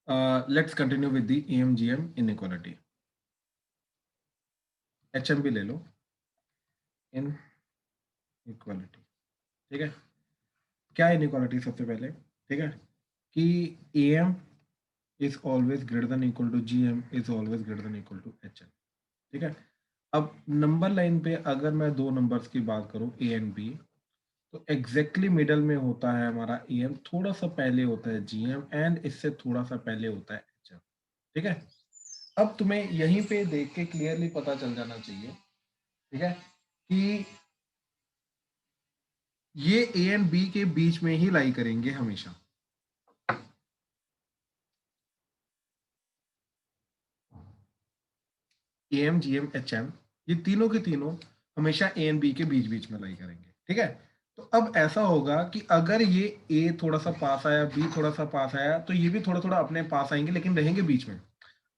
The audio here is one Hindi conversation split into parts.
Let's continue with the EMGM inequality. HM भी ले लो, इन इक्वालिटी। ठीक है, क्या इनइक्वालिटी सबसे पहले, ठीक है, कि AM is always greater than equal to GM is always greater than equal to HM। ठीक है, अब नंबर लाइन पे अगर मैं दो नंबर्स की बात करूं A एंड B, तो एग्जैक्टली मिडल में होता है हमारा AM, थोड़ा सा पहले होता है GM एंड इससे थोड़ा सा पहले होता है HM। ठीक है, अब तुम्हें यहीं पे देख के क्लियरली पता चल जाना चाहिए, ठीक है, कि ये A एंड B के बीच में ही लाई करेंगे हमेशा। AM GM HM ये तीनों के तीनों हमेशा A एंड B के बीच बीच में लाई करेंगे। ठीक है, तो अब ऐसा होगा कि अगर ये A थोड़ा सा पास आया, B थोड़ा सा पास आया, तो ये भी थोड़ा थोड़ा अपने पास आएंगे लेकिन रहेंगे बीच में।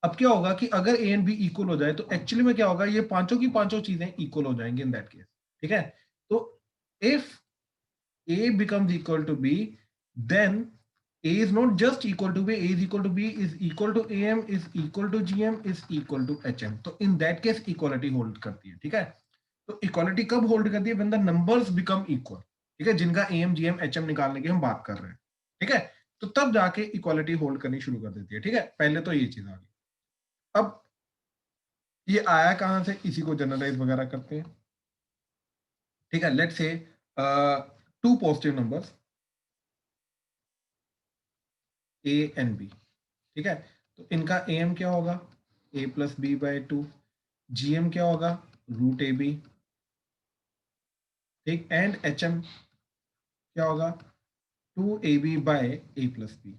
अब क्या होगा कि अगर A एंड B इक्वल हो जाए तो एक्चुअली में क्या होगा, ये पांचों की पांचों चीजें इक्वल हो जाएंगी इन दैट केस। ठीक है, तो if A becomes equal to B, then A is not just equal to B, A is equal to B, is equal to AM, is equal to GM, is equal to HM। तो in that case equality hold करती है। ठीक है, तो equality कब hold करती है? when the numbers become equal। ठीक है, जिनका AM GM HM निकालने की हम बात कर रहे हैं। ठीक है, तो तब जाके इक्वालिटी होल्ड करनी शुरू कर देती है। ठीक है, पहले तो ये चीज आ गई। अब ये आया कहां से, इसी को जनरलाइज वगैरह करते हैं। ठीक है, let's say two positive numbers A and B। ठीक है, तो इनका AM क्या होगा, A plus B by two. GM क्या होगा, रूट AB। ठीक, एंड HM क्या होगा, 2AB bye A plus B.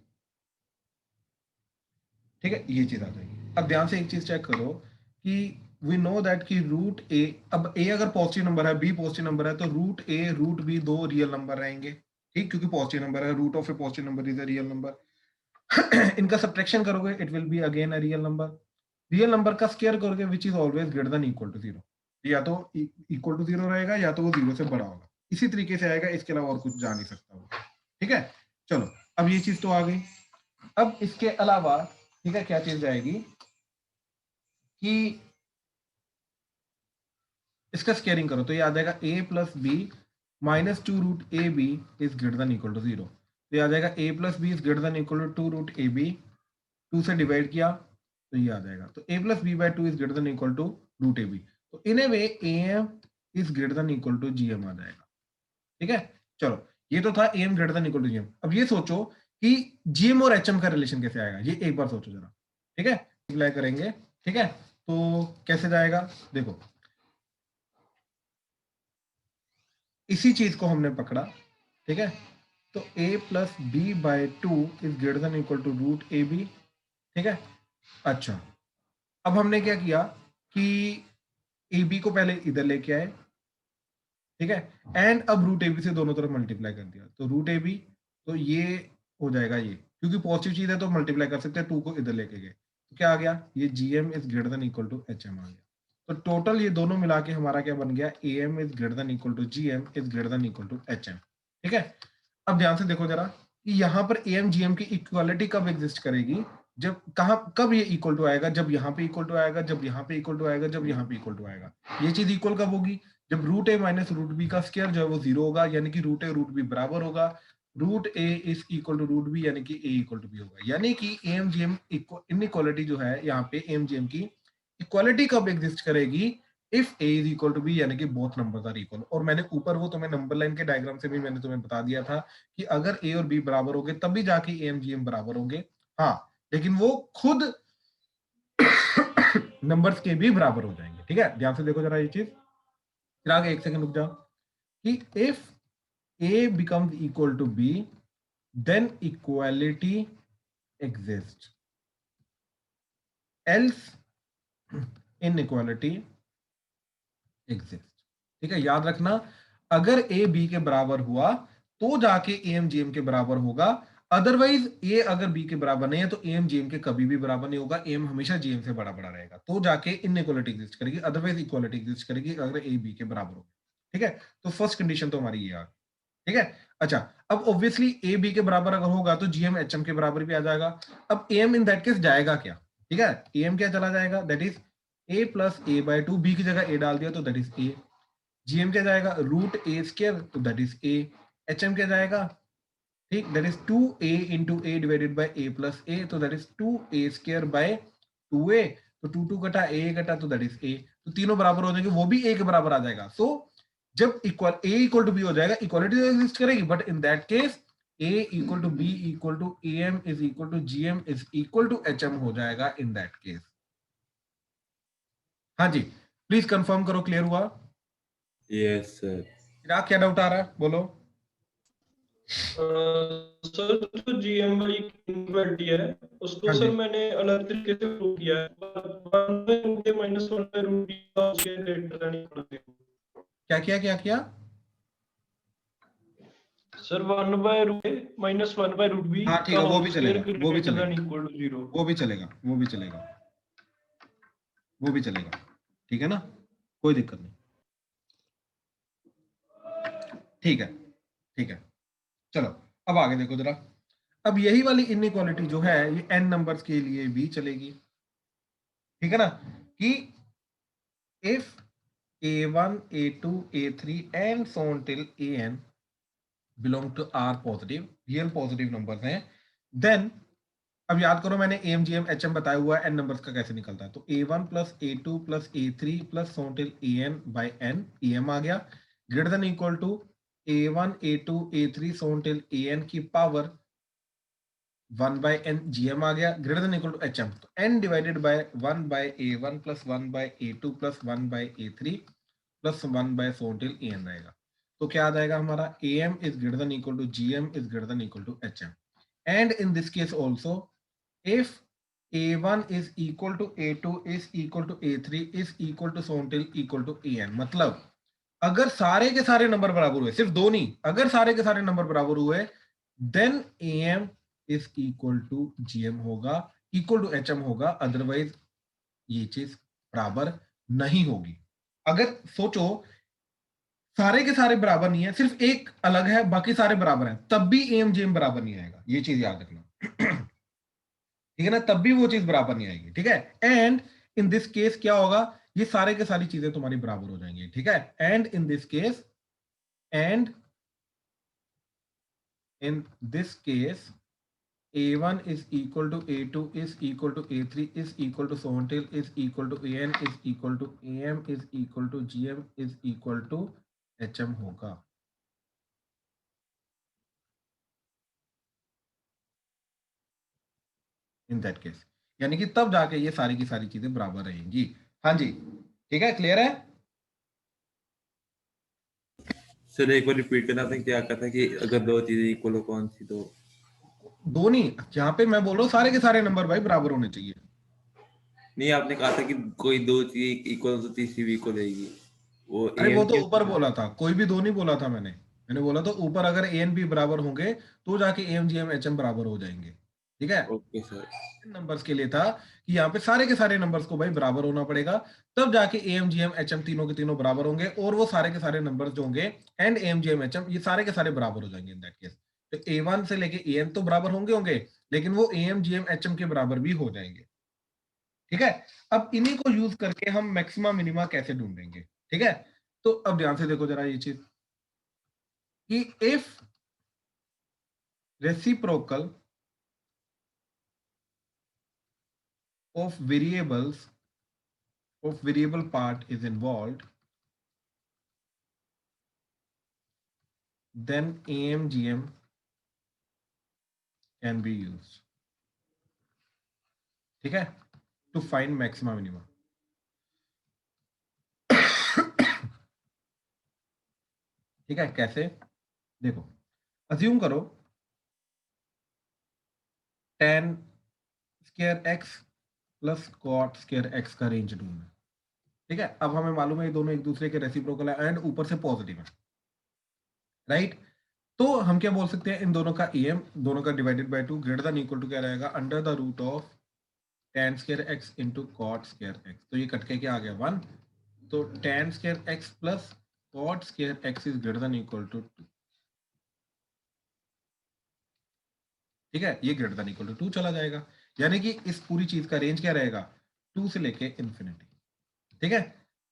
ठीक है, ये चीज आ जाएगी। अब ध्यान से एक चीज चेक करो कि वी नो दैट कि रूट A, अब A अगर पॉजिटिव नंबर है, B पॉजिटिव नंबर है, तो रूट A रूट B दो रियल नंबर रहेंगे। ठीक, क्योंकि पॉजिटिव नंबर है, root of a positive number is a real number. इनका सब्ट्रैक्शन करोगे it will be again a real number. Real number का स्क्वायर करोगे which is always greater than equal to zero. या तो इक्वल टू जीरो रहेगा या तो वो जीरो से बड़ा होगा, इसी तरीके से आएगा, इसके अलावा और कुछ जा नहीं सकता वो। ठीक है, चलो अब ये चीज तो आ गई। अब इसके अलावा ठीक है क्या चीज जाएगी कि इसका स्केयरिंग करो तो ये आ जाएगा A plus B minus two root A B is greater than equal to zero. तो ये आ जाएगा A plus B is greater than equal to two root A B, two से डिवाइड किया तो ये आ जाएगा। तो A plus B by two is greater than equal to root A B. तो in a way AM is greater than equal to GM आ जाएगा। ठीक है, चलो ये तो था AM greater than equal to GM। अब ये सोचो कि GM और HM का रिलेशन कैसे आएगा, ये एक बार सोचो जरा। ठीक है, अप्लाई करेंगे। ठीक है, तो कैसे जाएगा देखो, इसी चीज को हमने पकड़ा। ठीक है, तो A plus B by two is greater than equal to root A B. ठीक है, अच्छा अब हमने क्या किया कि ए बी को पहले इधर लेके आए। ठीक है, एंड अब रूट ए बी से दोनों तरफ मल्टीप्लाई कर दिया, तो रूट ए बी, तो ये हो जाएगा ये, क्योंकि पॉजिटिव चीज है तो मल्टीप्लाई कर सकते हैं, टू को इधर लेके गए तो क्या आ गया, ये GM is greater than equal to HM आ गया। तो टोटल ये दोनों मिला के हमारा क्या बन गया, AM is greater than equal to GM is greater than equal to HM। ठीक है, अब ध्यान से देखो जरा कि यहाँ पर AM GM की इक्वालिटी कब एग्जिस्ट करेगी, जब कहा कब ये इक्वल टू आएगा, जब यहाँ पे इक्वल टू आएगा, जब यहाँ पे इक्वल टू आएगा, जब यहाँ पे इक्वल टू आएगा। ये चीज इक्वल कब होगी, जब root A minus root B का स्क्वायर जो है वो जीरो होगा, यानी कि रूट ए रूट बी बराबर होगा root A is equal to root B, यानी कि ए इक्वल टू बी होगा। यानी कि एम जी एम इनइक्वालिटी जो है यहाँ पे एम जी एम की इक्वालिटी कब एग्जिस्ट करेगी, if A is equal to B, यानी कि बोथ नंबर्स आर इक्वल। और मैंने ऊपर वो तुम्हें नंबर लाइन के डायग्राम से भी मैंने तुम्हें बता दिया था कि अगर ए और बी बराबर होंगे तभी जाके एम जी एम बराबर होंगे। हाँ, लेकिन वो खुद नंबर्स के भी बराबर हो जाएंगे। ठीक है, ध्यान से देखो जरा ये चीज, फिर आगे एक सेकंड रुक जाओ कि if A becomes equal to B, then equality exists. Else inequality exists. ठीक है, याद रखना, अगर A B के बराबर हुआ तो जाके AM GM के बराबर होगा, अदरवाइज A अगर B के बराबर नहीं है तो AM GM के कभी भी बराबर नहीं होगा, AM हमेशा GM से बड़ा बड़ा रहेगा, तो जाके इनइक्वालिटी एग्जिस्ट करेगी, अदरवाइज इक्वालिटी एग्जिस्ट करेगी अगर A B के बराबर होगा। ठीक है, तो फर्स्ट कंडीशन तो हमारी ये आ, ठीक है। अच्छा, अब ऑब्वियसली ए बी के बराबर अगर होगा तो जीएम एचएम के बराबर भी आ जाएगा। अब एम इन दैट केस जाएगा क्या, ठीक है, एम क्या चला जाएगा, that is A plus A by two, B की जगह ए डाल दिया तो दैट इज ए। जीएम क्या जाएगा, रूट ए स्क्वायर तो दैट इज ए। एचएम क्या जाएगा, ठीक, that is 2a into A divided by A plus A, तो that is 2a square by 2a, तो 2 कटा a कटा तो दैट इज a, तो तीनों बराबर हो जाएंगे, वो भी a के बराबर आ जाएगा। सो जब equal a equal to b हो जाएगा, इक्वालिटी तो एग्जिस्ट करेगी, but in that case a equal to b equal to am is equal to gm is equal to hm हो जाएगा इन दैट केस। हाँ जी, प्लीज कंफर्म करो, क्लियर हुआ? Yes sir. चिराग क्या डाउट आ रहा है, बोलो। सर जो जीएम वाली इनवर्टी है उसको हाँ सर जी, मैंने अलग तरीके से प्रूव किया है, one by root A minus one by root B का उसके ग्रेटर देन इक्वल टू, क्या किया क्या किया? Sir one by root A minus one by root B हाँ ठीक का है, वो होल भी स्क्वायर चलेगा, वो भी ग्रेटर चलेगा, देन इक्वल टू जीरो। वो भी चलेगा, वो भी चलेगा, वो भी चलेगा, ठीक है ना, कोई दिक्कत नहीं, ठीक है, ठीक है। चलो अब आगे देखो जरा। अब यही वाली इनइक्वालिटी जो है ये n नंबर्स के लिए भी चलेगी, ठीक है ना, कि if a1 a2 a3 and so on till an belong to r positive real positive numbers हैं, देन अब याद करो मैंने M G M H M बताया हुआ है एन नंबर्स का कैसे निकलता है, तो a1 plus a2 plus a3 plus so till an by n, em आ गया, greater than equal to a1 a2 a3 so till an की पावर 1 by n gm आ गया, greater than equal to hm, तो n divided by 1 by a1 plus 1 by a2 plus 1 by a3 plus 1 by so till an रहेगा, तो क्या आ जाएगा हमारा am is greater than equal to gm is greater than equal to hm, and in this case also if a1 is equal to a2 is equal to a3 is equal to so till equal to an, मतलब अगर सारे के सारे नंबर बराबर हुए, सिर्फ दो नहीं, अगर सारे के सारे नंबर बराबर हुए, then am is equal to gm होगा, इक्वल टू hm होगा, अदरवाइज ये चीज बराबर नहीं होगी। अगर सोचो सारे के सारे बराबर नहीं है, सिर्फ एक अलग है, बाकी सारे बराबर हैं, तब भी am gm बराबर नहीं आएगा, ये चीज याद रखना। ठीक है ना, तब भी वो चीज बराबर नहीं आएगी, ठीक है। एंड इन दिस केस क्या होगा, ये सारे के सारी चीजें तुम्हारी बराबर हो जाएंगी, ठीक है। And in this case, and in this case a1 is equal to a2 is equal to a3 is equal to so on till is equal to an is equal to am is equal to gm is equal to hm होगा। इन दैट केस यानी कि तब जाके ये सारी की सारी चीजें बराबर रहेंगी। हाँ जी, ठीक है, क्लियर है? सर एक बार रिपीट करना था, क्या कहता है कि अगर दो चीजें इक्वल हो कौन सी दो? दो नहीं, यहाँ पे मैं बोल रहा हूँ सारे के सारे नंबर भाई बराबर होने चाहिए। नहीं, आपने कहा था कि कोई दो चीजें इक्वल हो तो तीसरी भी इक्वल रहेगी, वो अरे वो एम तो के। ऊपर बोला था, कोई भी दो नहीं बोला था मैंने बोला तो ऊपर अगर ए एन बी बराबर होंगे तो जाके A M G M H M बराबर हो जाएंगे, ठीक है। Okay sir. नंबर्स के लिए था कि यहाँ पे सारे के सारे नंबर्स को भाई बराबर होना पड़ेगा, तब जाके A M G M H M तीनों के तीनों बराबर होंगे, और वो सारे के सारे नंबर्स जो होंगे and A M G M H M ये सारे के सारे बराबर हो जाएंगे इन दैट केस। तो ए वन से लेके ए एन तो बराबर होंगे होंगे, लेकिन वो A M G M H M के बराबर भी हो जाएंगे, ठीक है। अब इन्हीं को यूज करके हम मैक्सिमा मिनिमा कैसे ढूंढेंगे, ठीक है। तो अब ध्यान से देखो जरा ये चीज कि if reciprocal of variables of variable part is involved, then AMGM can be used, ठीक है, to find maxima minima। ठीक है, कैसे, देखो, अज्यूम करो tan square x plus cot square x का रेंज ढूंढना, ठीक है। अब हमें मालूम है ये दोनों एक दूसरे के रेसिप्रोकल है एंड ऊपर से पॉजिटिव है, राइट। तो हम क्या बोल सकते हैं, इन दोनों का em दोनों का divided by 2 greater than equal to क्या रहेगा, under the root of tan square x into cot square x, तो ये कट के क्या आ गया 1, तो tan square x plus cot square x is greater than equal to 2, ठीक है, ये ग्रेटर देन इक्वल टू 2 चला जाएगा, यानी कि इस पूरी चीज का रेंज क्या रहेगा, 2 से लेके इन्फिनिटी। ठीक है,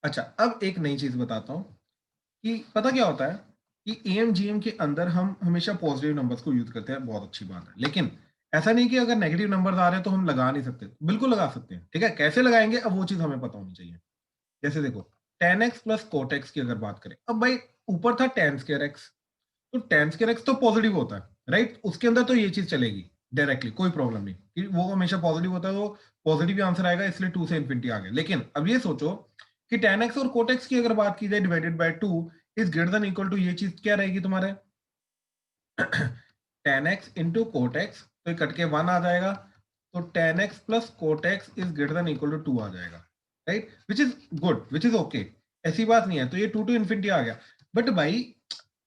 अच्छा अब एक नई चीज बताता हूं कि पता क्या होता है कि एएमजीएम के अंदर हम हमेशा पॉजिटिव नंबर्स को यूज करते हैं, बहुत अच्छी बात है, लेकिन ऐसा नहीं कि अगर नेगेटिव नंबर्स आ रहे हैं तो हम लगा नहीं सकते, बिल्कुल लगा सकते हैं। ठीक है, कैसे लगाएंगे अब वो चीज हमें पता होनी चाहिए। जैसे देखो tan x plus cot x की अगर बात करें, अब भाई ऊपर था tan स्क्वायर एक्स, तो tan स्क्वायर एक्स तो पॉजिटिव होता है, राइट, उसके अंदर तो ये चीज चलेगी डायरेक्टली, कोई प्रॉब्लम नहीं कि वो हमेशा पॉजिटिव होता है, तो पॉजिटिव ही आंसर आएगा, इसलिए 2 से इन्फिनिटी आ गया। लेकिन अब ये सोचो कि tan x और कोट एक्स की अगर बात की जाए divided by 2 is greater than equal to, ये चीज क्या रहेगी तुम्हारे tan x into cot x, तो ये कट के 1 आ जाएगा, तो tan x plus cot x is greater than equal to 2 आ जाएगा, right, which is good, which is okay, ऐसी बात नहीं है, तो ये 2 टू इन्फिनिटी आ गया। बट भाई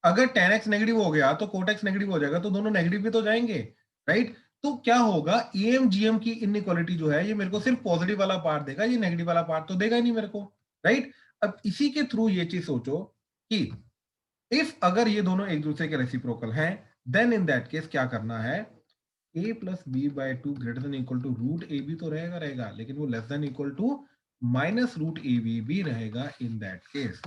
अगर tan x नेगेटिव हो गया तो कोट एक्स नेगेटिव हो जाएगा, तो दोनों नेगेटिव भी तो जाएंगे, राइट। तो क्या होगा, एएमजीएम की इनइक्वालिटी जो है ये मेरे को सिर्फ पॉजिटिव वाला पार्ट देगा, ये नेगेटिव वाला पार्ट तो देगा ही नहीं मेरे को, राइट। अब इसी के थ्रू ये चीज सोचो कि इफ अगर ये दोनों एक दूसरे के रेसिप्रोकल हैं, देन इन दैट केस क्या करना है, a plus B by two greater than equal to root A B तो रहेगा रहेगा, लेकिन वो less than equal to minus root A B भी रहेगा इन दैट केस,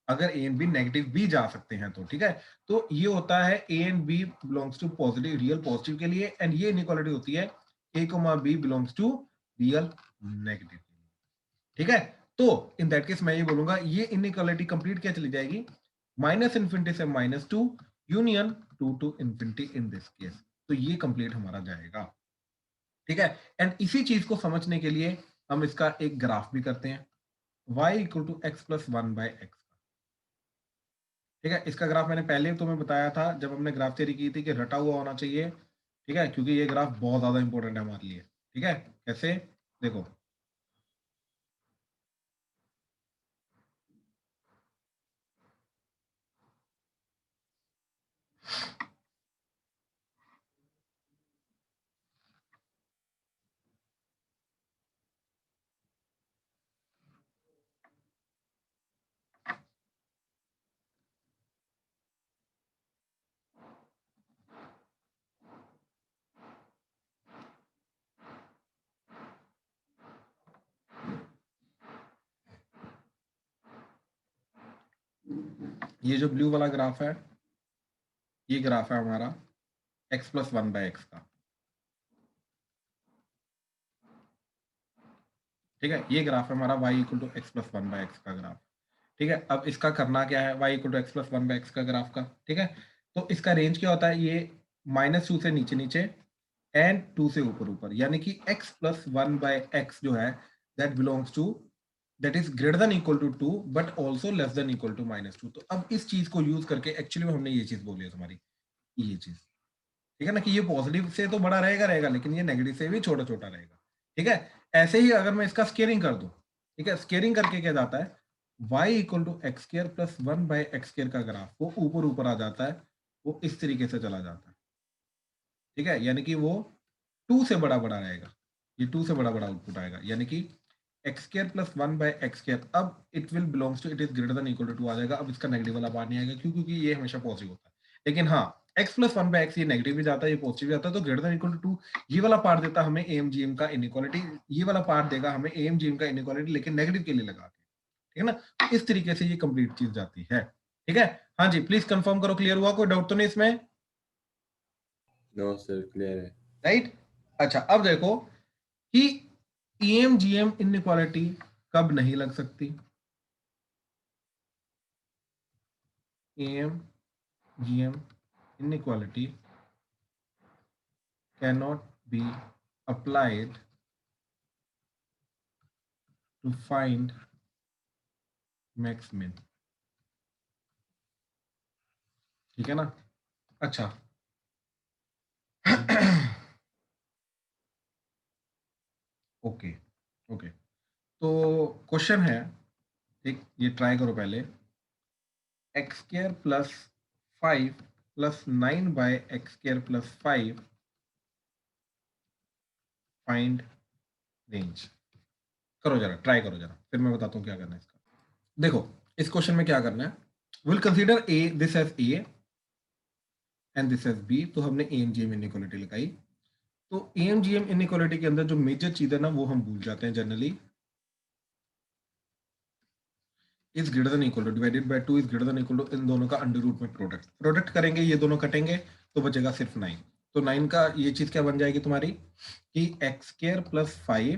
अगर ए एंड बी नेगेटिव भी जा सकते हैं तो। ठीक है, तो ये होता है A and B belongs to positive, real positive के लिए, एंड ये इनइक्वालिटी होती है A comma B belongs to real negative. ठीक है, तो इन दैट केस मैं ये बोलूंगा ये इनइक्वालिटी कंप्लीट क्या चली जाएगी, माइनस इन्फिनिटी से -2 union 2 to infinity in this case, तो ये कंप्लीट हमारा जाएगा। ठीक है, एंड इसी चीज को समझने के लिए हम इसका एक ग्राफ भी करते हैं, y equal to x plus 1 by x. ठीक है, इसका ग्राफ मैंने पहले तुम्हें बताया था जब हमने ग्राफ थ्योरी की थी कि रटा हुआ होना चाहिए। ठीक है, क्योंकि ये ग्राफ बहुत ज्यादा इंपॉर्टेंट है हमारे लिए। ठीक है, कैसे, देखो ये जो ब्लू वाला ग्राफ है, ये ग्राफ है हमारा x प्लस 1 बाय एक्स का। ठीक है, ये ग्राफ है हमारा y equal to x plus 1 by x का ग्राफ। ठीक है, अब इसका करना क्या है, y equal to x plus 1 by x का ग्राफ का। ठीक है, तो इसका रेंज क्या होता है, ये -2 से नीचे नीचे एंड 2 से ऊपर ऊपर, यानी कि x प्लस 1 बाय एक्स जो है that belongs to, that is greater than equal to 2 but also less than equal to -2। तो अब इस चीज को यूज करके एक्चुअली में हमने ये चीज बोली है तुम्हारी, ये चीज। ठीक है ना, कि ये पॉजिटिव से तो बड़ा रहेगा रहेगा, लेकिन ये नेगेटिव से भी छोटा छोटा रहेगा। ठीक है, ऐसे ही अगर मैं इसका स्केयरिंग कर दूं, ठीक है, स्केयरिंग करके क्या जाता है, y equal to x square plus 1 by x square का ग्राफ वो ऊपर ऊपर आ जाता है, वो इस तरीके से चला जाता है। ठीक है, यानी कि वो 2 से बड़ा बड़ा रहेगा, ये 2 से बड़ा बड़ा आउटपुट आएगा, यानी कि x square plus 1 by x square, अब it will belongs to, it is greater than equal to 2 आ जाएगा। अब इसका नेगेटिव वाला पार्ट नहीं आएगा, क्यों, क्योंकि ये हमेशा पॉजिटिव होता है। लेकिन हाँ, x प्लस 1 बाय एक्स ये नेगेटिव भी जाता है, ये पॉजिटिव भी जाता है, तो ग्रेटर देन इक्वल टू 2 ये वाला पार्ट देता है हमें एएमजीएम का इनइक्वालिटी, ये वाला पार्ट देगा हमें एएमजीएम का इनइक्वालिटी, लेकिन नेगेटिव के लिए लगा के। ठीक है ना, तो इस तरीके से ये कंप्लीट चीज जाती है। ठीक है, हाँ जी, प्लीज कंफर्म करो, क्लियर हुआ, कोई डाउट तो नहीं इसमें? नो सर, क्लियर है। राइट, अच्छा अब देखो कि एएमजीएम इनइक्वालिटी कब नहीं लग सकती, AMGM inequality cannot be applied to find max min। ठीक है ना, अच्छा ओके ओके, तो क्वेश्चन है, ठीक, ये ट्राई करो पहले, x square plus 5 plus 9 by x square plus 5 find range. करो जरा, ट्राई करो जरा, फिर मैं बताता हूँ क्या करना है इसका। देखो इस क्वेश्चन में क्या करना है, will consider A this as A and this as B, तो हमने ए एंड जी में इनइक्वालिटी लगाई। तो AMGM इनइक्वालिटी के अंदर जो मेजर चीज है ना वो हम भूल जाते हैं generally. Is greater than equal to divided by 2 is greater than equal to इन दोनों का अंडर रूट में प्रोडक्ट करेंगे, ये दोनों कटेंगे तो बचेगा सिर्फ 9। तो 9 का ये चीज क्या बन जाएगी तुम्हारी कि x square plus 5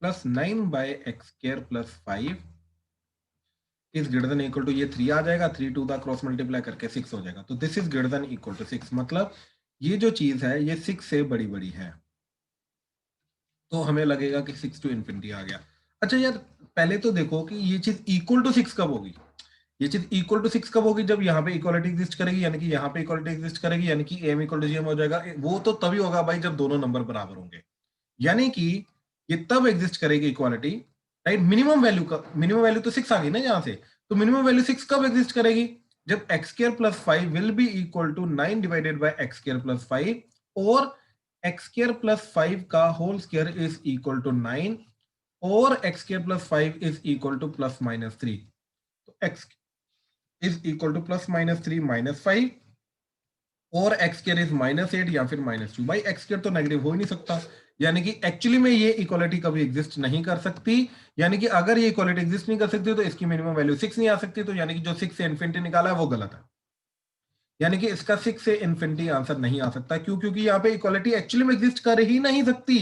plus 9 by x square plus 5 is greater than equal to, ये 3 आ जाएगा, 3 टू द क्रॉस मल्टीप्लाई करके 6 हो जाएगा। तो this is greater than equal to 6, मतलब ये जो चीज है ये 6 से बड़ी बड़ी है। तो हमें लगेगा कि 6 टू इन्फिनिटी आ गया। अच्छा यार पहले तो देखो कि ये चीज इक्वल टू 6 कब होगी। ये चीज इक्वल टू 6 कब होगी, जब यहाँ पे इक्वालिटी एग्जिस्ट करेगी, यानी कि यहाँ पे इक्वालिटी एग्जिस्ट करेगी, यानी कि एम इक्वल टू जीएम हो जाएगा। वो तो तभी होगा भाई जब दोनों नंबर बराबर होंगे, यानी कि ये तब एग्जिस्ट करेगी इक्वालिटी, राइट। मिनिमम वैल्यू तो 6 आ गई ना यहाँ से, तो मिनिमम वैल्यू 6 कब एग्जिस्ट करेगी, जब x square plus 5 will be equal to 9 divided by x square plus 5 और एक्स स्क्वायर प्लस 5 का whole square is equal to 9 और x square plus 5 is equal to plus minus 3। तो x is equal to plus minus 3 minus 5 और एक्स स्क्वायर इज माइनस 8 या फिर माइनस 2। भाई एक्स स्क्वायर तो नेगेटिव हो ही नहीं सकता, यानी कि एक्चुअली में ये इक्वालिटी कभी एग्जिस्ट नहीं कर सकती। यानी कि अगर ये इक्वालिटी एग्जिस्ट नहीं कर सकती तो इसकी मिनिमम वैल्यू 6 नहीं आ सकती, तो यानी कि जो 6 से इन्फिनिटी निकाला है वो गलत है, यानी कि इसका 6 से इन्फिनिटी आंसर नहीं आ सकता। क्यों? क्योंकि यहाँ पे इक्वालिटी एक्चुअली में एग्जिस्ट कर ही नहीं सकती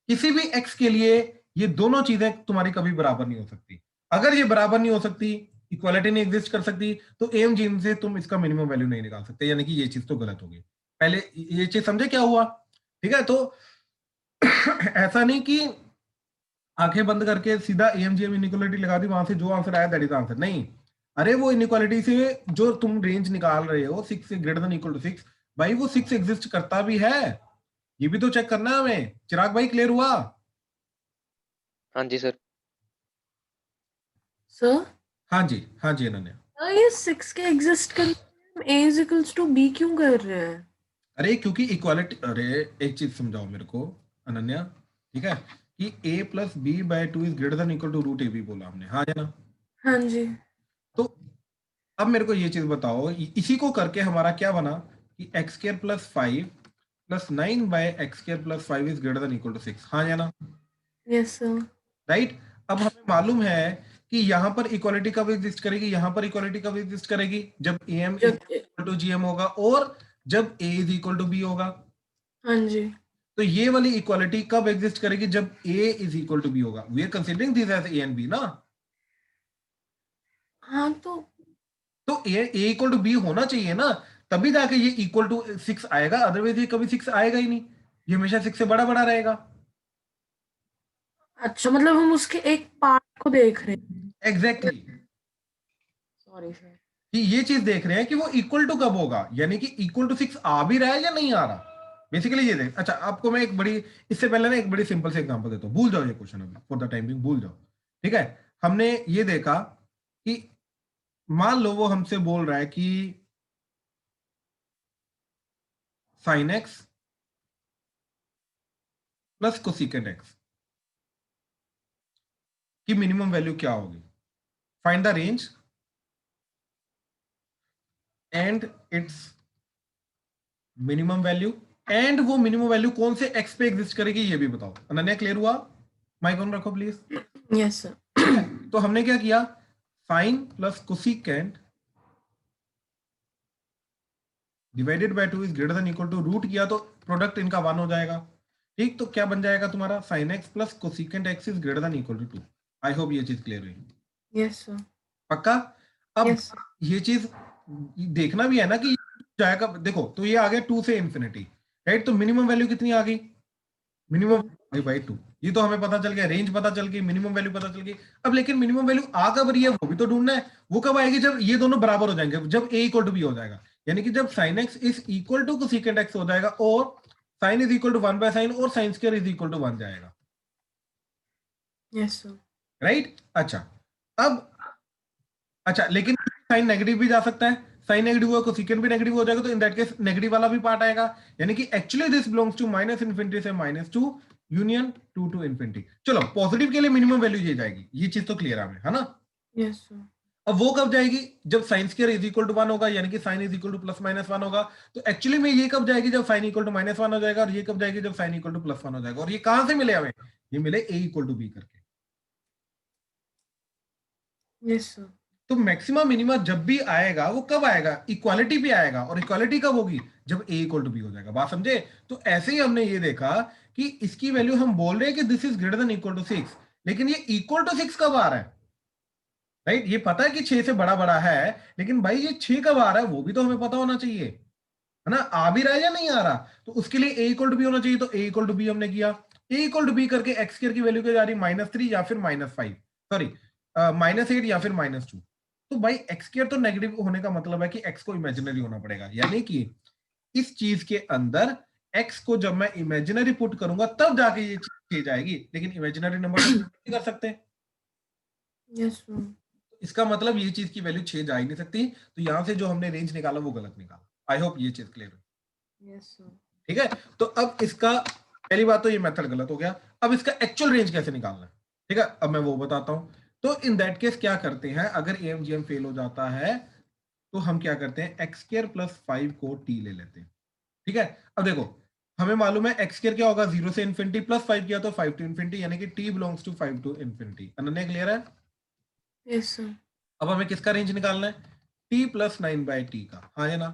किसी भी एक्स के लिए। ये दोनों चीजें तुम्हारी कभी बराबर नहीं हो सकती। अगर ये बराबर नहीं हो सकती, इक्वालिटी नहीं एग्जिस्ट कर सकती, तो एम जीन से तुम इसका मिनिमम वैल्यू नहीं निकाल सकते, यानी कि ये चीज तो गलत होगी। पहले ये चीज समझे क्या हुआ, ठीक है। तो ऐसा नहीं कि आंखें बंद करके सीधा एमजीएम इनइक्वालिटी लगा दी, वहां से जो आंसर आया दैट इज आंसर, नहीं। अरे वो इनइक्वालिटी से जो तुम रेंज निकाल रहे हो 6 से ग्रेटर देन इक्वल टू 6, भाई वो 6 एग्जिस्ट करता भी है, ये भी तो चेक करना है हमें। चिराग भाई क्लियर हुआ? हाँ जी सर। सर हाँ जी अनन्या। ये 6 के एग्जिस्ट करने में हम a is equals to b क्यों कर रहे हैं? अरे क्योंकि इक्वालिटी, अरे एक चीज समझाओ मेरे को अनन्या, ठीक है, कि a plus B by 2 is greater than equal to root A B बोला हमने, हाँ या ना? हाँ जी। तो अब मेरे को ये चीज बताओ, इसी को करके हमारा क्या बना कि x square plus 5 plus 9 by x square plus 5 is greater than equal to 6, हाँ या ना? Yes sir. राइट। अब हमें मालूम है कि यहाँ पर इक्वालिटी कब एग्जिस्ट करेगी, यहाँ पर इक्वालिटी कब एग्जिस्ट करेगी, जब M is equal to GM होगा और जब A is equal to B होगा। हाँ जी। तो ये वाली इक्वालिटी कब एग्जिस्ट करेगी, जब A is equal to B होगा। We are considering this as A and B ना। हाँ तो ए इक्वल टू बी होना चाहिए ना, तभी जाके ये इक्वल टू 6 आएगा, अदरवाइज ये कभी 6 आएगा ही नहीं, ये हमेशा 6 से बड़ा बड़ा रहेगा। अच्छा, मतलब हम उसके एक पार्ट को देख रहे हैं। Exactly sorry sir. कि ये चीज देख रहे हैं कि वो इक्वल टू कब होगा, यानी कि इक्वल टू 6 आ भी रहा है या नहीं आ रहा, बेसिकली ये देख। अच्छा आपको मैं एक बड़ी, इससे पहले ना एक बड़ी सिंपल से एग्जांपल देता हूँ, भूल जाओ ये क्वेश्चन अभी फॉर द टाइम बिंग, भूल जाओ, ठीक है। हमने ये देखा कि मान लो वो हमसे बोल रहा है कि sine x plus cosecant x की मिनिमम वैल्यू क्या होगी, find the range and its minimum value, and वो मिनिमम वैल्यू कौन से एक्स पे एग्जिस्ट करेगी ये भी बताओ। अनन्या क्लियर हुआ? माइक ऑन रखो प्लीज। Yes sir. तो हमने क्या किया, sine plus cosecant divided by 2 is greater than equal to root किया, तो प्रोडक्ट इनका 1 हो जाएगा, ठीक। तो क्या बन जाएगा तुम्हारा, sine x plus cosecant x is greater than equal to 2। I hope ये चीज क्लियर हुई। Yes sir. पक्का? अब यस सर। ये चीज देखना भी है ना कि जाएगा, देखो तो ये आ गया 2 से इंफिनिटी, राइट। तो मिनिमम वैल्यू कितनी आ गई, मिनिमम बाई 2, ये तो हमें पता चल गया, रेंज पता चल गई, मिनिमम वैल्यू पता चल गई। अब लेकिन मिनिमम वैल्यू आ कब रही है वो भी तो ढूंढना है, वो कब आएगी, जब ये दोनों बराबर हो जाएंगे, जब a इक्वल टू b हो जाएगा, यानी कि जब sin x is equal to cosecant x हो जाएगा और sin is equal to 1 by sin और sin square is equal to 1 जाएगा। Yes sir. राइट। अच्छा अब, अच्छा लेकिन साइन नेगेटिव भी जा सकता है, साइन नेगेटिव हुआ कोसेकेंट भी नेगेटिव हो जाएगा, तो इन दैट केस नेगेटिव वाला भी पार्ट आएगा, यानी कि actually this belongs to minus infinity से -2 यूनियन 2 टू इनफिनिटी। चलो पॉजिटिव के लिए मिनिमम वैल्यू ये जाएगी, ये चीज तो क्लियर है हमें, है ना। Yes sir. अब वो कब जाएगी, जब sine square is equal to 1 होगा, यानी कि sine is equal to plus minus 1 होगा। तो एक्चुअली में ये कब जाएगी, जब साइन इक्वल टू माइनस 1 हो जाएगा, और ये कब जाएगी, जब साइन इक्वल टू प्लस 1 हो जाएगा। और ये कहां से मिले हमें, ये मिले ए इक्वल टू बी करके। Yes sir. तो मैक्सिमम मिनिमा जब भी आएगा वो कब आएगा, इक्वालिटी भी आएगा, और इक्वालिटी कब होगी, जब ए इक्वल टू बी हो जाएगा। बात समझे। तो ऐसे ही हमने ये देखा कि इसकी वैल्यू हम बोल रहे हैं कि this is greater than equal to 6, लेकिन ये इक्वल टू 6 कब आ रहा है, राइट। ये पता है कि 6 से बड़ा बड़ा है, लेकिन भाई ये 6 कब आ रहा है वो भी तो हमें पता होना चाहिए, है ना। आ भी रहा है या नहीं आ रहा, तो उसके लिए ए इक्वल टू बी होना चाहिए। तो ए इक्वल टू बी हमने किया, ए इक्वल टू बी करके एक्स स्क्वायर की वैल्यू क्या जा रही, -3 या फिर -5, सॉरी -8 या फिर -2। तो भाई एक्स स्क्वायर तो नेगेटिव होने का मतलब है कि एक्स को इमेजिनरी होना पड़ेगा, यानी कि इस चीज के अंदर एक्स को जब मैं इमेजिनरी पुट करूंगा तब जाके ये चीज जाएगी, लेकिन इमेजिनरी नंबर नहीं कर सकते। Yes sir. इसका मतलब ये चीज की वैल्यू 6 जा ही नहीं सकती। तो यहां से जो हमने रेंज निकाला वो गलत निकाला। आई होप ये चीज क्लियर है। Yes sir. ठीक है, तो अब इसका पहली बात तो ये मेथड गलत हो गया। अब इसका एक्चुअल रेंज कैसे निकालना है, ठीक है, अब मैं वो बताता हूं। तो इन दैट केस क्या करते हैं, अगर एएमजीएम फेल हो जाता है तो हम क्या करते हैं, एक्स स्क्वायर प्लस 5 को टी ले लेते हैं। ठीक है, अब देखो हमें मालूम है एक्स स्क्वायर क्या होगा, 0 से इन्फिनिटी, प्लस 5 किया तो 5 टू इन्फिनिटी, यानी कि T belongs to 5 to infinity. Ananya clear है। Yes sir. अब हमें किसका रेंज निकालना है, टी प्लस 9 बाई टी का, हाँ है ना।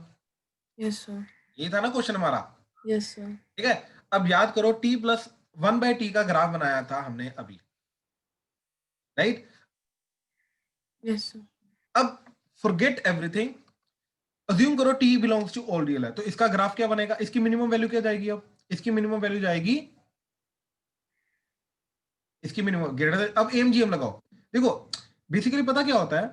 Yes sir. ये था ना क्वेश्चन हमारा। Yes sir. ठीक है, अब याद करो टी प्लस 1 बाई टी का ग्राफ बनाया था हमने अभी, राइट। Yes sir. अब फॉरगेट एवरीथिंग, अज्यूम करो T belongs to all real है, तो इसका ग्राफ क्या बनेगा, इसकी मिनिमम वैल्यू क्या जाएगी, अब इसकी मिनिमम वैल्यू जाएगी, इसकी मिनिमम ग्रेटर। अब एएमजीएम लगाओ। देखो बेसिकली पता क्या होता है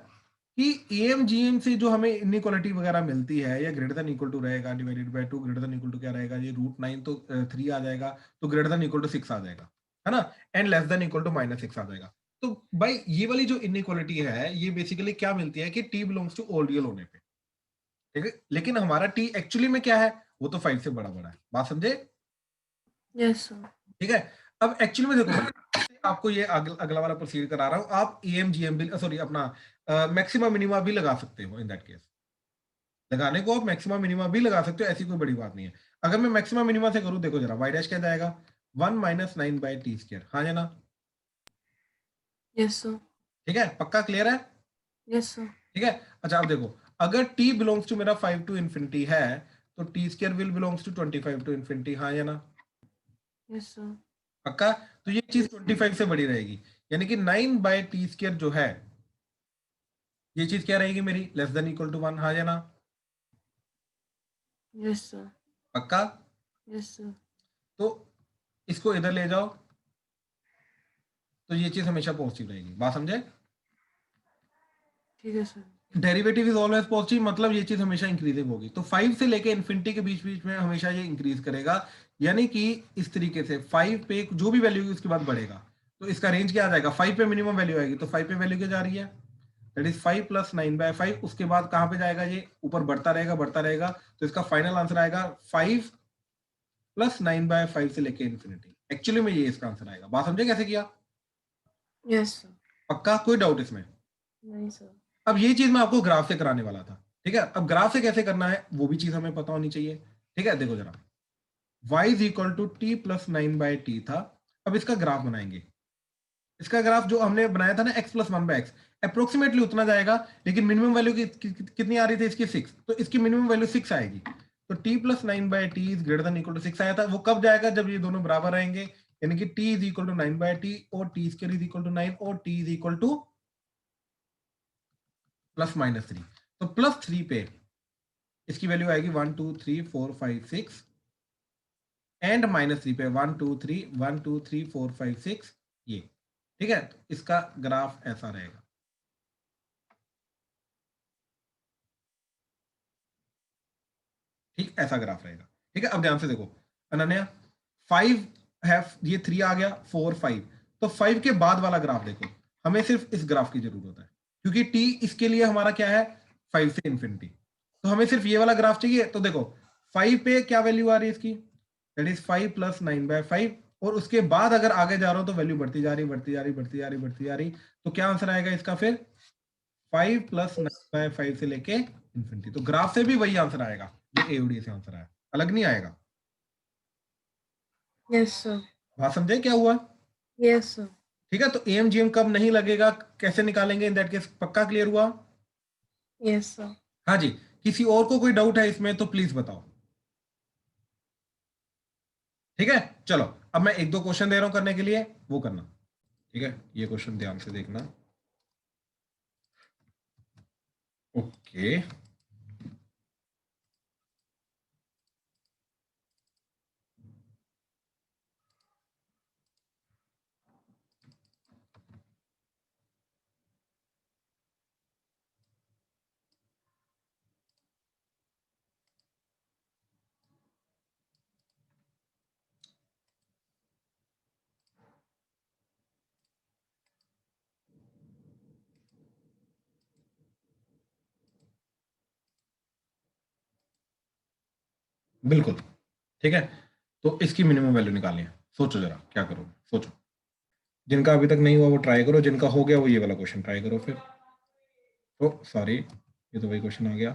कि एएमजीएम से जो हमें इनइक्वालिटी वगैरह मिलती है, या ग्रेटर देन इक्वल टू रहेगा divided by 2, greater than equal to क्या रहेगा, ये √9 तो 3 आ जाएगा, तो ग्रेटर देन इक्वल टू 6 आ जाएगा, है ना, and less than equal to -6 आ जाएगा। तो भाई ये वाली जो इनइक्वालिटी है ये बेसिकली क्या मिलती है कि T belongs to all real होने पे, ठीक है। लेकिन हमारा टी एक्चुअली में क्या है, वो तो 5 से बड़ा बड़ा है। बात समझे। Yes sir. ठीक है, अब एक्चुअली में देखो आपको ये अगला वाला प्रोसीड करा रहा हूं। आप एएमजीएम भी, सॉरी अपना मैक्सिमम मिनिमा भी लगा सकते हो। इन दैट केस लगाने को आप मैक्सिमम मिनिमा भी लगा सकते हो, ऐसी कोई बड़ी बात नहीं है। अगर मैं मैक्सिमम मिनिमा से करूं, देखो जरा वाई डैश क्या जाएगा, 1 - 9 बाई टी स्क्वायर, हाँ है ना। Yes sir. ठीक है, पक्का क्लियर है। Yes sir. ठीक है, अच्छा अब देखो अगर t बिलोंग्स टू मेरा 5 टू इन्फिनिटी है, तो T square will belongs to 25 to infinity, हाँ या ना। Yes sir. पक्का, तो ये चीज 25 से बड़ी रहेगी, यानी कि 9 बाई टी स्क्वायर जो है ये चीज क्या रहेगी मेरी, लेस देन इक्वल टू 1, हाँ या ना। Yes sir. पक्का, यस सर। तो इसको इधर ले जाओ, तो ये चीज हमेशा पॉजिटिव रहेगी। बात समझे। ठीक है sir. Derivative is always positive, मतलब ये चीज हमेशा इंक्रीजिंग होगी। तो 5 से लेके इन्फिनिटी के बीच बीच में हमेशा ये इंक्रीज करेगा, यानी कि इस तरीके से 5 पे जो भी वैल्यू उसके बाद बढ़ेगा, तो इसका रेंज क्या आ जाएगा, 5 पे मिनिमम वैल्यू आएगी, तो 5 पे वैल्यू क्या जा रही है, दैट इज 5 प्लस 9 बाय 5। उसके बाद कहां पे जाएगा, ये ऊपर बढ़ता रहेगा, तो इसका फाइनल आंसर आएगा 5 प्लस 9 बाय 5 से लेके इन्फिनिटी। एक्चुअली में ये इसका आंसर आएगा। बात समझे कैसे किया। Yes sir. पक्का, कोई डाउट इसमें। नहीं सर। अब ये चीज मैं आपको ग्राफ से कराने वाला था, ठीक है। अब ग्राफ से कैसे करना है वो भी चीज हमें पता होनी चाहिए, ठीक है। देखो जरा y is equal to T plus 9 by T था। अब इसका ग्राफ बनाएंगे। इसका ग्राफ जो हमने बनाया था ना x plus 1 by x, approximately उतना जाएगा, लेकिन मिनिमम वैल्यू कितनी आ रही थी इसकी, 6, तो इसकी मिनिमम वैल्यू 6 आएगी। तो t plus 9 by T is greater than equal to 6 आया था। वो कब जाएगा, जब ये दोनों बराबर रहेंगे, यानी कि t is equal to 9 by T और t square is equal to 9 और t इज इक्वल टू +-3। तो +3 पे इसकी वैल्यू आएगी 1 2 3 4 5 6, एंड -3 पे 1 2 3 1 2 3 4 5 6, ये ठीक है। तो इसका ग्राफ ऐसा रहेगा। ठीक, ऐसा ग्राफ रहेगा। ठीक है, अब ध्यान से देखो अनन्या, 5 है, ये 3 आ गया, 4 5, तो 5 के बाद वाला ग्राफ देखो, हमें सिर्फ इस ग्राफ की जरूरत है, क्योंकि t इसके लिए हमारा क्या है, 5 से इन्फिनिटी, तो हमें सिर्फ ये वाला ग्राफ चाहिए। तो देखो 5 पे क्या वैल्यू आ रही है इसकी, दैट इज 5 प्लस 9 बाय 5, और उसके बाद अगर आगे जा रहा हूं तो वैल्यू बढ़ती जा रही, तो क्या आंसर आएगा इसका फिर 5 प्लस 9/5 से लेके इन्फिनिटी। तो ग्राफ से भी वही आंसर आएगा जो ए और डी से आंसर आया, अलग नहीं आएगा। Yes sir. बात समझे क्या हुआ? Yes sir. ठीक है, तो एमजीएम कब नहीं लगेगा, कैसे निकालेंगे, इन दैट केस पक्का क्लियर हुआ? Yes sir. हाँ जी, किसी और को कोई डाउट है इसमें तो प्लीज बताओ। ठीक है, चलो अब मैं एक दो क्वेश्चन दे रहा हूं करने के लिए, वो करना। ठीक है, ये क्वेश्चन ध्यान से देखना। ओके, बिल्कुल ठीक है। तो इसकी मिनिमम वैल्यू निकालनी है, सोचो जरा क्या करोगे, सोचो। जिनका अभी तक नहीं हुआ वो ट्राई करो, जिनका हो गया वो ये वाला क्वेश्चन ट्राई करो फिर। तो सॉरी, ये तो वही क्वेश्चन आ गया।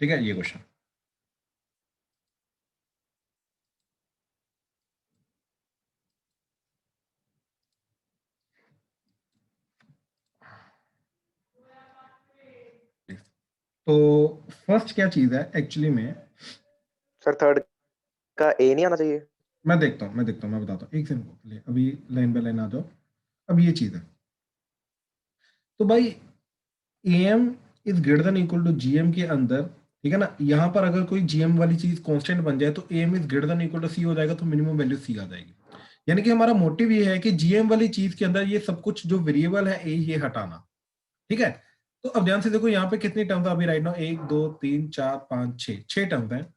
ठीक है, ये क्वेश्चन तो फर्स्ट क्या चीज है एक्चुअली में, सर थर्ड का ए नहीं आना चाहिए। मैं देखता हूँ मैं बताता हूँ, एक सेकंड अभी लाइन बाय लाइन आ जाओ। अब ये चीज है, तो भाई M is greater than equal to GM के अंदर, ठीक है ना, यहाँ पर अगर कोई जीएम वाली चीज कांस्टेंट बन जाए तो M is greater than equal to C हो जाएगा, तो मिनिमम वैल्यू सी आ जाएगी। यानी कि हमारा मोटिव ये है कि जीएम वाली चीज के अंदर ये सब कुछ जो वेरिएबल है ये हटाना। ठीक है, तो अब ध्यान से देखो यहाँ पे कितनी टर्म्स अभी राइट नाउ, 1 2 3 4 5 6 टर्म्स हैं।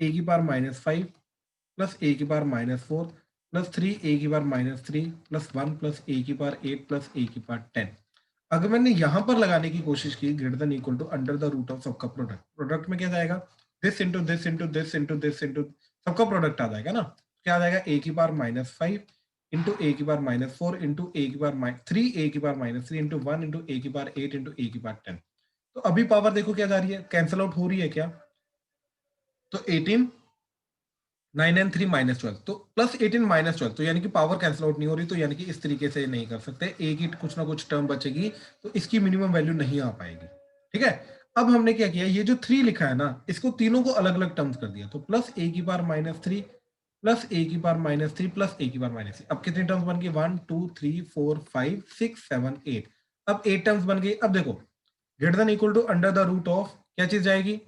ए की पावर -5 प्लस ए की पावर -4 प्लस 3 ए की पावर -3 प्लस 1 प्लस ए की पावर 8 प्लस ए की पावर 10। अगर मैंने यहां पर लगाने की कोशिश की greater than equal to under the root of सबका प्रोडक्ट, प्रोडक्ट में क्या जाएगा, this into this into this into this into सबका प्रोडक्ट आ जाएगा ना। क्या आ जाएगा, ए की पावर -5 इंटू ए की पावर -4 इंटू ए की पावर 3 ए की पावर -3 इंटू 1 इंटू ए की पावर 8 इंटू ए की पावर 10। तो अभी पावर देखो क्या जा रही है, कैंसिल आउट हो रही है क्या, तो 18 9 एंड 3 -12, तो +18 -12, तो यानी कि पावर कैंसिल आउट नहीं हो रही, तो यानी कि इस तरीके से नहीं कर सकते, एक ही कुछ ना कुछ टर्म बचेगी, तो इसकी मिनिमम वैल्यू नहीं आ पाएगी। ठीक है, अब हमने क्या किया, ये जो 3 लिखा है ना, इसको तीनों को अलग अलग टर्म्स कर दिया, तो प्लस ए की पावर -3 प्लस ए की पावर -3 प्लस ए की पावर -3। अब कितनी टर्म्स बन गई, 1 2 3 4 5 6 7 8। अब 8 टर्म्स बन गई। अब देखो greater than equal to under the root of क्या चीज जाएगी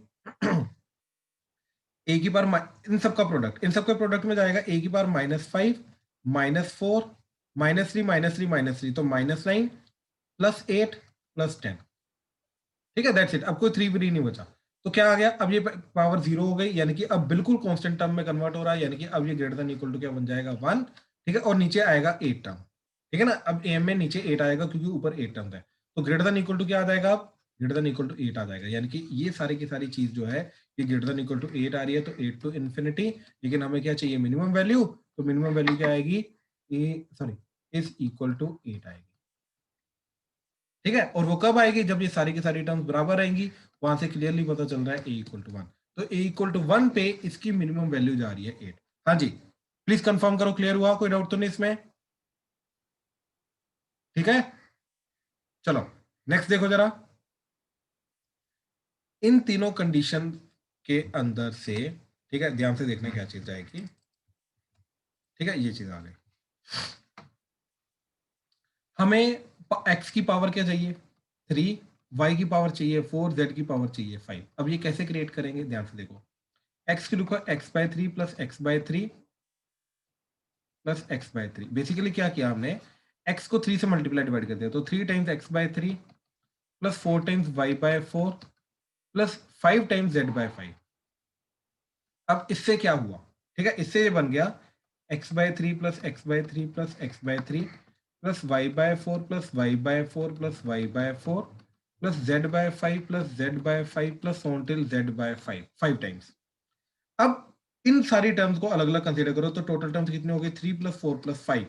ए की पावर, इन सबका प्रोडक्ट, इन सबके प्रोडक्ट में जाएगा ए की पावर -5 -4 -3 -3 तो -9 प्लस 8 प्लस 10। ठीक है, दैट्स इट। अब कोई 3 भी नहीं बचा, तो क्या आ गया, अब ये पावर 0 हो गई, यानी कि अब बिल्कुल कांस्टेंट टर्म में कन्वर्ट हो रहा है, यानी कि अब ये ग्रेटर देन इक्वल टू क्या बन जाएगा, 1। ठीक है, और नीचे आएगा 8 टर्म। ठीक है ना, अब एम में नीचे 8 आएगा क्योंकि ऊपर 8 टर्म है, तो ग्रेटर देन इक्वल टू क्या आ जाएगा, अब ग्रेटर देन इक्वल टू 8 आ जाएगा, यानी कि ये सारी की सारी चीज जो है ये ग्रेटर देन इक्वल टू 8 आ रही है, तो 8 टू इन्फिनिटी। लेकिन हमें क्या चाहिए, मिनिमम वैल्यू, तो मिनिमम वैल्यू क्या आएगी, ए सॉरी इज इक्वल टू 8 आएगी। ठीक है, और वो कब आएगी, जब ये सारी की सारी टर्म्स बराबर आएंगी, वहां से क्लियरली पता चल रहा है ए इक्वल टू 1, तो ए इक्वल टू 1 पे इसकी मिनिमम वैल्यू जा रही है 8। हाँ जी, प्लीज कंफर्म करो, क्लियर हुआ, कोई डाउट तो नहीं इसमें? ठीक है, चलो नेक्स्ट देखो जरा, इन तीनों कंडीशन के अंदर से, ठीक है ध्यान से देखना क्या चीज आएगी। ठीक है, ये चीज आ गई, हमें x की पावर क्या चाहिए 3, y की पावर चाहिए 4, z की पावर चाहिए 5। अब ये कैसे क्रिएट करेंगे, ध्यान से देखो, x की लिखो x/3 plus x/3 plus x/3। Basically क्या किया हमने, x को 3 से मल्टीप्लाई डिवाइड कर दिया, तो 3 times x/3 plus 4 times y/4 plus 5 times z/5। अब इससे क्या हुआ, ठीक है, इससे ये बन गया x/3 plus x/3 plus x/3 plus y/4 plus y/4 plus y/4 plus z by 5 plus z by 5 plus on till z by 5 times. अब इन सारी टर्म्स को अलग अलग कंसीडर करो तो टोटल टर्म्स कितनी होगी 3 प्लस 4 प्लस 5,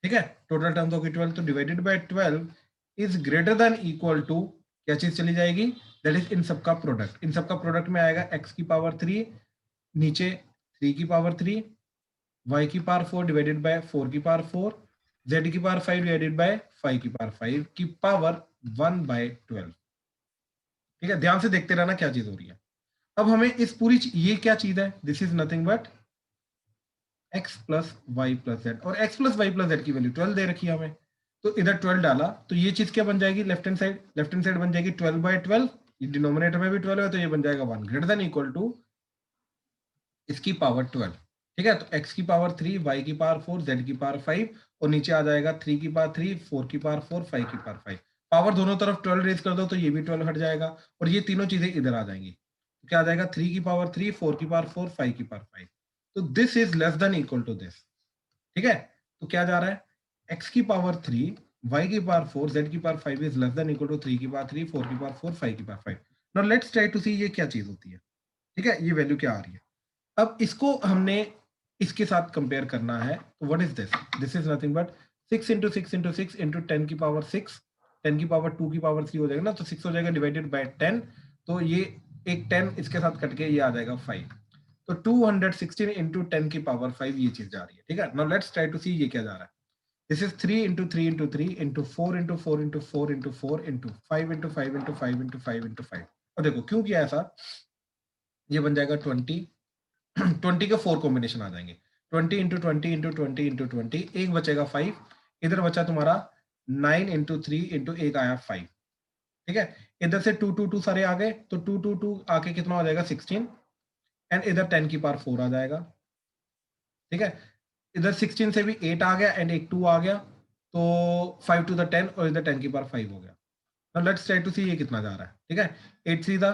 ठीक है, टोटल टर्म्स होगी 12, तो divided by 12 is greater than equal to क्या चीज चली जाएगी, दैट इज इन सबका प्रोडक्ट। इन सबका प्रोडक्ट में आएगा x की पावर 3 नीचे 3 की पावर 3 y की पावर 4 डिवाइडेड बाय 4 की पावर 4 z की पावर 5 डिवाइडेड बाय 5 की पावर 5 की पावर 1/12। ठीक है, ध्यान से देखते रहना क्या चीज हो रही है। अब हमें इस पूरी ये क्या चीज है, this is nothing but x plus Y plus Z, और x plus Y plus Z की वैल्यू 12 दे रखी है हमें, तो इधर 12 डाला तो ये चीज क्या बन जाएगी, लेफ्ट हैंड साइड बन जाएगी 12/12, ये डिनोमिनेटर में भी 12 है तो ये बन जाएगा 1 ग्रेटर देन इक्वल टू इसकी पावर 12। ठीक है, तो x की पावर 3 y की पावर 4 z की पावर 5 और नीचे आ जाएगा 3 की पावर 3 4 की पावर 4 5 की पावर 5। पावर दोनों तरफ 12 रेज कर दो तो ये भी 12 हट जाएगा और ये तीनों चीजें इधर आ जाएंगी, तो क्या आ जाएगा 3 की पावर 3 4 की पावर 4 5 की पावर 5। तो this is less than equal to this. ठीक है, तो क्या जा रहा है, x की पावर 3 y की पावर 4 z की power 5 is less than equal to 3 की पावर 3 4 की पावर 4 5 की power 5। Now let's try to see ये क्या चीज होती है। ठीक है, ये वैल्यू क्या आ रही है, अब इसको हमने इसके साथ कंपेयर करना है, तो what is this, this is nothing but 6 into 6 into 6 into 10 की पावर 6 10 की पावर 2 की पावर 3 हो जाएगा ना, तो 6 हो जाएगा डिवाइडेड बाय 10, तो ये एक 10 इसके साथ कट के ये आ जाएगा 5, तो 216 इंटू 10 की पावर 5 ये चीज जा रही है। ठीक है, now let's try to see ये क्या जा रहा है, this is 3 into 3 into 3 into 4 into 4 into 4 into 4 into 5 into 5 into 5 into 5 into 5। और देखो क्यों किया ऐसा, ये बन जाएगा 20 20 के 4 कॉम्बिनेशन आ जाएंगे, 20 इंटू 20 इंटू 20 इंटू 20, एक बचेगा 5, इधर बचा तुम्हारा 9 इंटू 3 इंटू एक आया 5। ठीक है, इधर से 2 2 2 सारे आ गए, तो 2 2 2 आके कितना हो जाएगा 16, एंड इधर 10 की पावर 4 आ जाएगा। ठीक है, इधर 16 से भी 8 आ गया एंड एक 2 आ गया, तो 5 टू द 10 और इधर 10 की पावर 5 हो गया। Now let's try to see ये कितना जा रहा है। ठीक है, 8 3 दा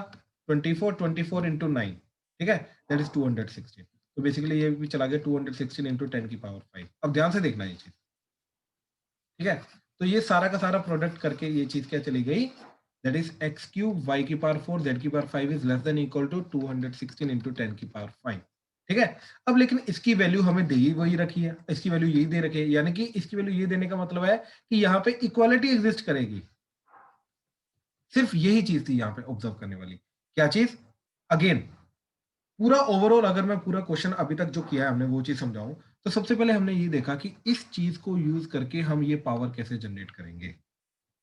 24 24 इंटू 9, ठीक है, दैट इज 216, तो बेसिकली ये भी चला गया 216 इंटू 10 की पावर 5। अब ध्यान से देखना ये चीज। ठीक है, तो ये सारा का सारा प्रोडक्ट करके ये चीज क्या चली गई, that is x cube y की पावर 4 z की power 5 is less than equal to 216 into 10 की पावर 5। ठीक है, अब लेकिन इसकी वैल्यू हमें दे ही वही रखी है, इसकी वैल्यू यही दे रखी है, यानी कि इसकी वैल्यू ये देने का मतलब है कि यहाँ पे इक्वालिटी एग्जिस्ट करेगी। सिर्फ यही चीज थी यहाँ पे ऑब्जर्व करने वाली, क्या चीज, अगेन पूरा ओवरऑल अगर मैं पूरा क्वेश्चन अभी तक जो किया है हमने वो चीज समझाऊं, तो सबसे पहले हमने ये देखा कि इस चीज को यूज करके हम ये पावर कैसे जनरेट करेंगे।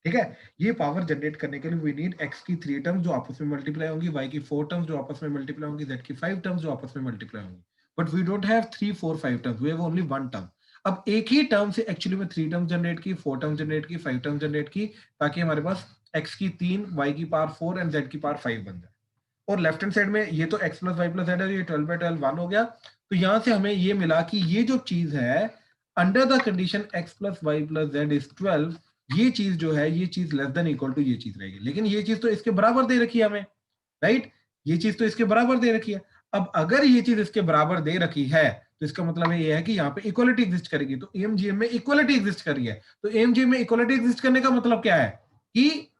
ठीक है, ये पावर जनरेट करने के लिए वी नीड x की 3 टर्म्स जो आपस में मल्टीप्लाई होंगी, y की 4 टर्म्स जो आपस में मल्टीप्लाई होंगी, z की 5 टर्म्स जो आपस में मल्टीप्लाई होंगी, but we don't have 3 4 5 terms, we have only one term. अब एक ही टर्म से एक्चुअली में 3 टर्म्स जनरेट की, 4 टर्म्स जनरेट की, 5 टर्म्स जनरेट की, ताकि हमारे पास x की 3 y की पावर 4 एंड z की पावर 5 बन जाए। और लेफ्ट हैंड साइड में ये तो x plus Y plus Z है, ये 12/12 1 हो गया, तो यहां से हमें ये मिला कि ये जो चीज है under the condition x plus Y plus Z is 12, ये चीज जो है ये चीज लेस देन इक्वल टू ये चीज रहेगी, लेकिन ये चीज तो इसके बराबर दे रखी है हमें, राइट, ये चीज तो इसके बराबर दे रखी है। अब अगर ये चीज इसके बराबर दे रखी है तो इसका मतलब ये है कि यहाँ पे इक्वालिटी एग्जिस्ट करेगी, तो एमजीएम में इक्वालिटी एग्जिस्ट कर रही है, तो एमजीएम में इक्वालिटी एग्जिस्ट करने का मतलब क्या है कि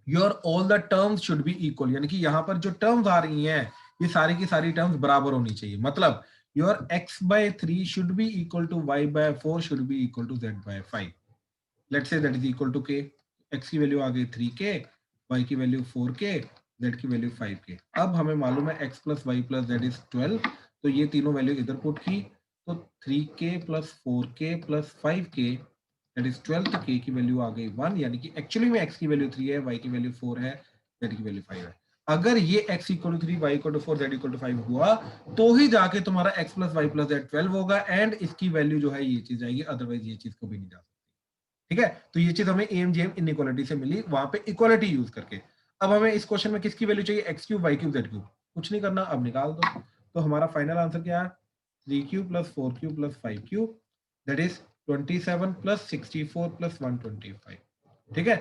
your all the terms should be equal, यानी कि यहाँ पर जो टर्म्स आ रही हैं ये सारी की सारी टर्म्स बराबर होनी चाहिए, मतलब your x by 3 should be equal to y by 4 should be equal to z by 5। Let's say that is equal to k, x की वैल्यू आ गई 3k, y की वैल्यू 4k, z की वैल्यू 5k। अब हमें मालूम है x plus Y plus Z is 12, तो ये तीनों वैल्यू इधर पुट की, तो 3k plus 4k plus 5k that is 12, तो k की वैल्यू आ गई 1, यानी कि एक्चुअली में x की वैल्यू 3 है, y की वैल्यू 4 है, z की वैल्यू 5 है। अगर ये x equal to 3 y equal to 4 z equal to 5 हुआ तो ही जाके तुम्हारा x plus Y plus Z 12 होगा एंड इसकी वैल्यू जो है ये चीज आएगी, अदरवाइज ये चीज कभी नहीं जा सकती। ठीक है, तो ये चीज हमें एमजीएम इनइक्वालिटी से मिली वहां पे इक्वालिटी यूज करके। अब हमें इस क्वेश्चन में किसकी वैल्यू चाहिए, x cube Y cube Z cube, कुछ नहीं करना, अब निकाल दो, तो हमारा फाइनल आंसर क्या है, 3 plus 4 plus 5 that is 27 plus 64 plus 125। ठीक है,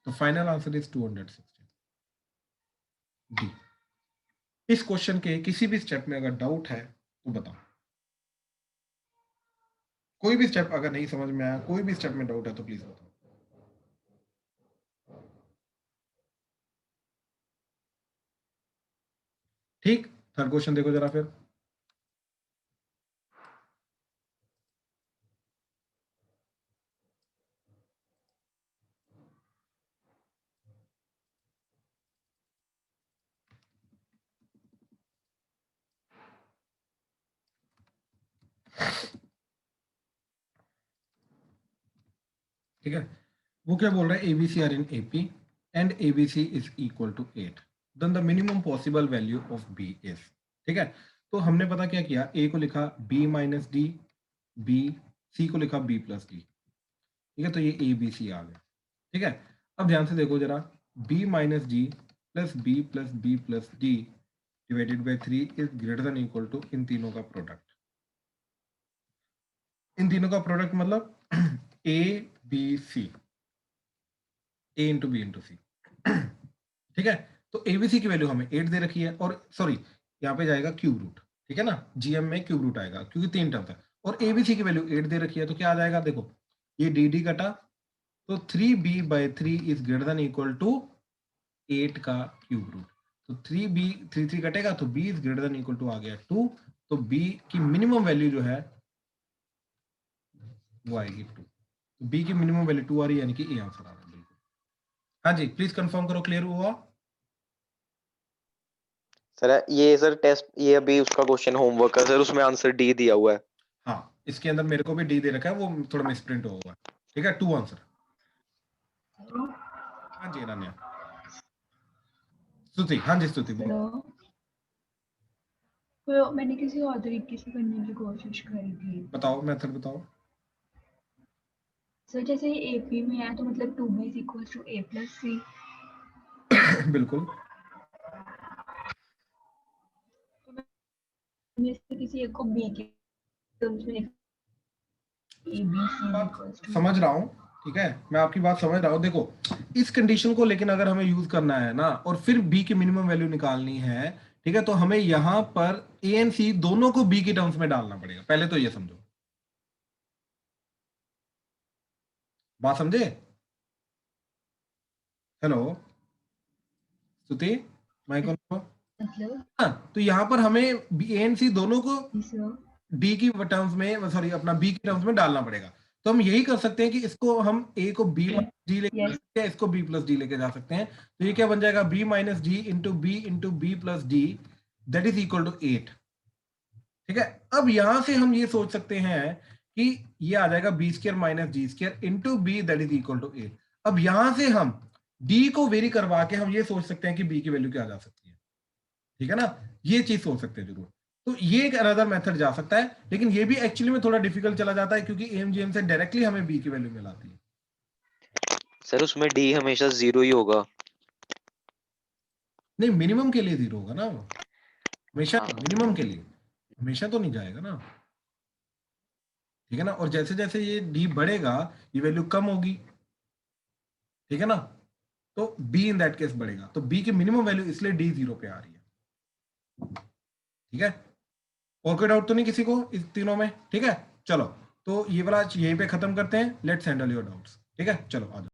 तो फाइनल आंसर इज 216 डी। इस क्वेश्चन के किसी भी स्टेप में अगर डाउट है तो बताओ, कोई भी स्टेप अगर नहीं समझ में आया, कोई भी स्टेप में डाउट है तो प्लीज बताओ। ठीक, थर्ड क्वेश्चन देखो जरा फिर। ठीक है, वो क्या बोल रहा है, ABC are in AP and ABC is equal to 8, then the minimum possible value of B is. ठीक है, तो हमने पता क्या किया, ए को लिखा बी माइनस डी, बी, सी को लिखा बी प्लस डी। ठीक है, तो ये ए बी सी आ गया। ठीक है, अब ध्यान से देखो जरा, B minus D plus B plus D divided by 3 is greater than equal to इन तीनों का प्रोडक्ट। इन तीनों का प्रोडक्ट मतलब A B C, A into B into C. ठीक है, तो एबीसी की वैल्यू हमें 8 दे रखी है, और सॉरी यहाँ पे जाएगा क्यूब रूट। ठीक है ना, जीएम में क्यूब रूट आएगा क्योंकि 3 टर्म्स है, और एबीसी की वैल्यू 8 दे रखी है, तो क्या आ जाएगा, देखो ये डी डी कटा, तो 3b/3 is greater than equal to 8 का क्यूब रूट। तो 3b 3 कटेगा, तो b is greater than equal to आ गया 2, तो b की मिनिमम वैल्यू जो है वो आएगी 2। तो b की मिनिमम वैल्यू 2 आ रही है, यानी कि ए आंसर आ रहा है बिल्कुल। हाँ जी, प्लीज कंफर्म करो, क्लियर हुआ? सर ये सर टेस्ट, ये अभी उसका क्वेश्चन होमवर्क है सर, उसमें आंसर डी दिया हुआ है। हाँ, इसके अंदर मेरे को भी डी दे रखा है, वो थोड़ा मिसप्रिंट हुआ है। ठीक है, 2 आंसर। हाँ जी अनन्या। स्तुति, हाँ जी स्तुति बोलो। तो मैंने किसी और तरीके से करने की कोशिश करी थी। बताओ, मेथड बताओ। सर जैसे एपी में है तो मतलब 2b is equals to a plus c। बिल्कुल, मैं इससे किसी एक को b के टर्म्स में लिख a b c is equals to। समझ रहा हूँ, ठीक है, मैं आपकी बात समझ रहा हूँ। देखो इस कंडीशन को लेकिन अगर हमें यूज करना है ना, और फिर बी की मिनिमम वैल्यू निकालनी है, ठीक है, तो हमें यहाँ पर ए एंड सी दोनों को बी की टर्म्स में डालना पड़ेगा। पहले तो ये समझो, बात समझे? हेलो स्तुति, माइक ऑन करो। मतलब हाँ, तो यहाँ पर हमें बी ए एंड सी दोनों को सर डी की टर्म्स में, सॉरी अपना बी की टर्म्स में डालना पड़ेगा। तो हम यही कर सकते हैं कि इसको हम ए को बी माइनस डी लेके जा सकते हैं, इसको बी प्लस डी लेके जा सकते हैं। तो ये क्या बन जाएगा, B minus D into B plus D that is equal to 8। ठीक है, अब यहां से हम ये सोच सकते हैं कि ये आ जाएगा B square minus D square into B that is equal to 8। अब यहां से हम डी को वेरी करवा के हम ये सोच सकते हैं कि बी की वैल्यू क्या जा सकती है। ठीक है ना, ये चीज सोच सकते हैं जरूर। तो ये एक अनदर मेथड जा सकता है, लेकिन ये भी एक्चुअली में थोड़ा डिफिकल्ट चला जाता है, क्योंकि एमजीएम से डायरेक्टली हमें बी की वैल्यू मिलाती है। सर उसमें डी हमेशा 0 ही होगा। नहीं, मिनिमम के लिए 0 होगा ना, हमेशा हाँ। मिनिमम के लिए, हमेशा तो नहीं जाएगा ना। ठीक है ना, और जैसे जैसे ये डी बढ़ेगा ये वैल्यू कम होगी। ठीक है ना, तो बी इन दैट केस बढ़ेगा, तो बी की मिनिमम वैल्यू इसलिए डी 0 पे आ रही है। ठीक है, और कोई डाउट तो नहीं किसी को इस तीनों में? ठीक है, चलो तो ये वाला यहीं पे खत्म करते हैं। Let's handle your doubts. ठीक है, चलो आ जाओ।